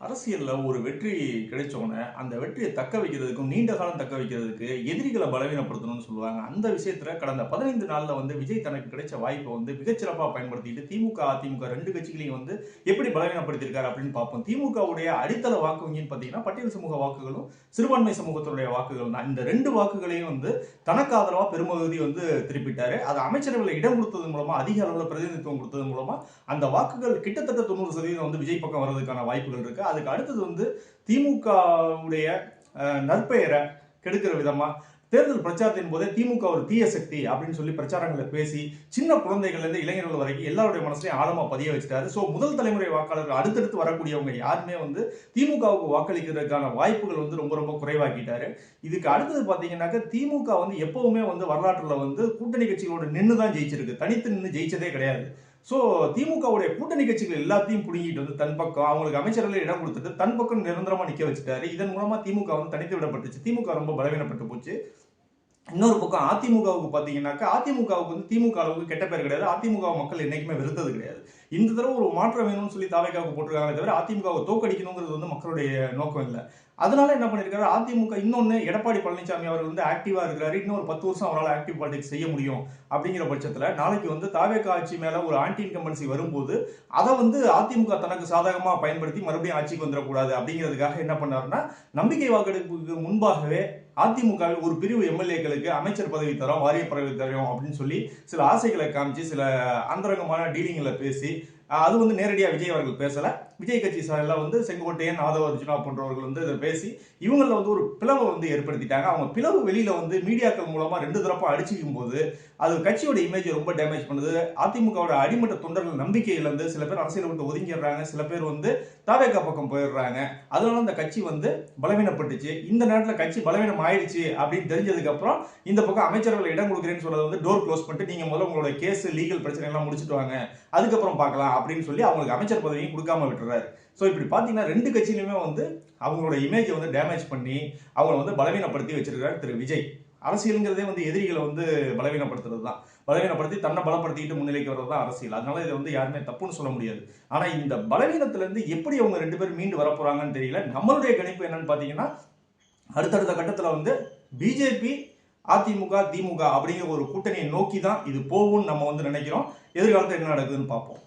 அரசியல்ல ஒரு வெற்றி கிடைச்சோன்னே, அந்த வெற்றிய தக்க வைக்கிறதுக்கும், நீண்ட காலம் தக்க வைக்கிறதுக்கு எதிரிகள பலவீனப்படுத்தணும்னு சொல்லுவாங்க. அந்த விஷயத்துல கடந்த 15 நாள்ல விஜய் தனக்கு கிடைச்ச வாய்ப்ப மிகச்சிறப்பா பயன்படுத்திட்டு, திமுக, அதிமுக 2 கட்சிகளையும் எப்படி பலவீனப்படுத்தியிருக்காரு அப்படின்னு பார்ப்போம். திமுகவுடைய அடித்தள வாக்கு வங்கின்னு பார்த்தீங்கன்னா, பட்டியல் சமூக வாக்குகளும், சிறுபான்மை சமூகத்தினுடைய வாக்குகள் தான். இந்த 2 வாக்குகளையும் தனக்கு ஆதரவா பெரும்பகுதி திருப்பிட்டாரு. அது அமைச்சரவையில இடம் கொடுத்ததன் மூலமா, அதிக அளவுல பிரதிநிதித்துவம் கொடுத்ததன் மூலமா, அந்த வாக்குகள் கிட்டத்தட்ட 90% விஜய் பக்கம் வர்றதுக்கான வாய்ப்புகள் இருக்கு. அதுக்கு அடுத்தது திமுகவுடைய நற்பெயரை கெடுக்கிற விதமா தேர்தல் பிரச்சாரத்தின் போதே திமுக ஒரு தீய சக்தி அப்படின்னு சொல்லி பிரச்சாரங்களை பேசி சின்ன குழந்தைகள்ல இருந்து இளைஞர்கள் வரைக்கும் எல்லாருடைய மனசுலயும் ஆழமா பதிய வச்சுட்டாரு. சோ முதல் தலைமுறை வாக்காளர்கள் அடுத்தடுத்து வரக்கூடியவங்க யாருமே திமுகவுக்கு வாக்களிக்கிறதுக்கான வாய்ப்புகள் ரொம்ப ரொம்ப குறைவாக்கிட்டாரு. இதுக்கு அடுத்தது பாத்தீங்கன்னாக்க திமுக எப்பவுமே வரலாற்றுல கூட்டணி கட்சிகளோட நின்னுதான் ஜெயிச்சிருக்கு. தனித்து நின்று ஜெயிச்சதே கிடையாது. சோ திமுகவுடைய கூட்டணி கட்சிகள் எல்லாத்தையும் புடுங்கிட்டு தன் பக்கம் அவங்களுக்கு அமைச்சர்கள் இடம் கொடுத்துட்டு தன் பக்கம் நிரந்தரமா நிக்க வச்சுட்டாரு. இதன் மூலமா திமுக தனித்து விடப்பட்டுச்சு. திமுக ரொம்ப பலவீனப்பட்டு போச்சு. இன்னொரு பக்கம் அதிமுகவுக்கு பாத்தீங்கன்னாக்கா, அதிமுகவுக்கு திமுக அளவுக்கு கெட்ட பேர் கிடையாது. அதிமுக மக்கள் என்னைக்குமே வெறுத்தது கிடையாது. இந்த தடவை ஒரு மாற்றம் வேணும்னு சொல்லி தாவேக்காவுக்கு போட்டிருக்காங்களே தவிர அதிமுகவை தோக்கடிக்கணுங்கிறது மக்களுடைய நோக்கம் இல்லை. அதனால என்ன பண்ணிருக்காரு அதிமுக இன்னொன்னு எடப்பாடி பழனிசாமி அவர் ஆக்டிவா இருக்கிறாரு. இன்னொரு 10 வருஷம் அவரால் ஆக்டிவ் பாலிடிக்ஸ் செய்ய முடியும் அப்படிங்கிற பட்சத்துல நாளைக்கு தாவேக்கா ஆட்சி மேல ஒரு ஆன்டி இன்கம்பன்சி வரும்போது அதை அதிமுக தனக்கு சாதகமா பயன்படுத்தி மறுபடியும் ஆட்சிக்கு வந்துடக்கூடாது அப்படிங்கிறதுக்காக என்ன பண்ணாருன்னா, நம்பிக்கை வாக்கெடுப்புக்கு முன்பாகவே அதிமுக ஒரு பிரிவு எம்எல்ஏக்களுக்கு அமைச்சர் பதவி தரோம், வாரிய பதவி தரோம் அப்படின்னு சொல்லி சில ஆசைகளை காமிச்சு சில அந்தரங்கமான டீலிங்களை பேசி அது நேரடியா விஜய் அவர்கள் பேசல. விஜய் கட்சி சார்பில் செங்கோட்டையன், ஆதவ அர்ஜுனா போன்றவர்கள் இதை பேசி இவங்கள ஒரு பிளவை ஏற்படுத்திட்டாங்க. அவங்க பிளவு வெளியில மீடியாக்கள் மூலமா 2 தரப்பா அடிச்சுக்கும் போது அது கட்சியோட இமேஜ் ரொம்ப டேமேஜ் பண்ணுது. அதிமுகவோட அடிமட்ட தொண்டர்கள் நம்பிக்கை இழந்து சில பேர் அரசியல் விட்டு ஒதுங்கிடுறாங்க, சில பேர் தாவேக்கா பக்கம் போயிடுறாங்க. அதனால அந்த கட்சி பலவீனப்பட்டுச்சு. இந்த நேரத்தில் கட்சி பலவீனம் ஆயிடுச்சு அப்படின்னு தெரிஞ்சதுக்கு அப்புறம் இந்த பக்கம் அமைச்சர்கள் இடம் கொடுக்குறேன்னு சொல்றது டோர் க்ளோஸ் பண்ணிட்டு நீங்க முதல்ல உங்களோட கேஸ் லீகல் பிரச்சனை எல்லாம் முடிச்சுட்டு வாங்க, அதுக்கப்புறம் பார்க்கலாம் அப்படின்னு சொல்லி அவங்களுக்கு அமைச்சர் பதவியும் கொடுக்காம விட்டுறாரு. சோ இப்படி பாத்தீங்கன்னா 2 கட்சியிலுமே அவங்களோட இமேஜ் டேமேஜ் பண்ணி அவங்களை பலவீனப்படுத்தி வச்சிருக்காரு திரு விஜய். அரசியலுங்கிறதே எதிரிகளை பலவீனப்படுத்துறது தான். பலவீனப்படுத்தி தன்னை பலப்படுத்திட்டு முன்னிலைக்கு வர்றது தான் அரசியல். அதனால இதை யாருமே தப்புன்னு சொல்ல முடியாது. ஆனா இந்த பலவீனத்துல இருந்து எப்படி அவங்க 2 பேரும் மீண்டு வர போறாங்கன்னு தெரியல. நம்மளுடைய கணிப்பு என்னன்னு பாத்தீங்கன்னா, அடுத்தடுத்த கட்டத்துல பிஜேபி, அதிமுக, திமுக அப்படிங்கிற ஒரு கூட்டணியை நோக்கி தான் இது போகும்னு நம்ம நினைக்கிறோம். எதிர்காலத்தில் என்ன நடக்குதுன்னு பார்ப்போம்.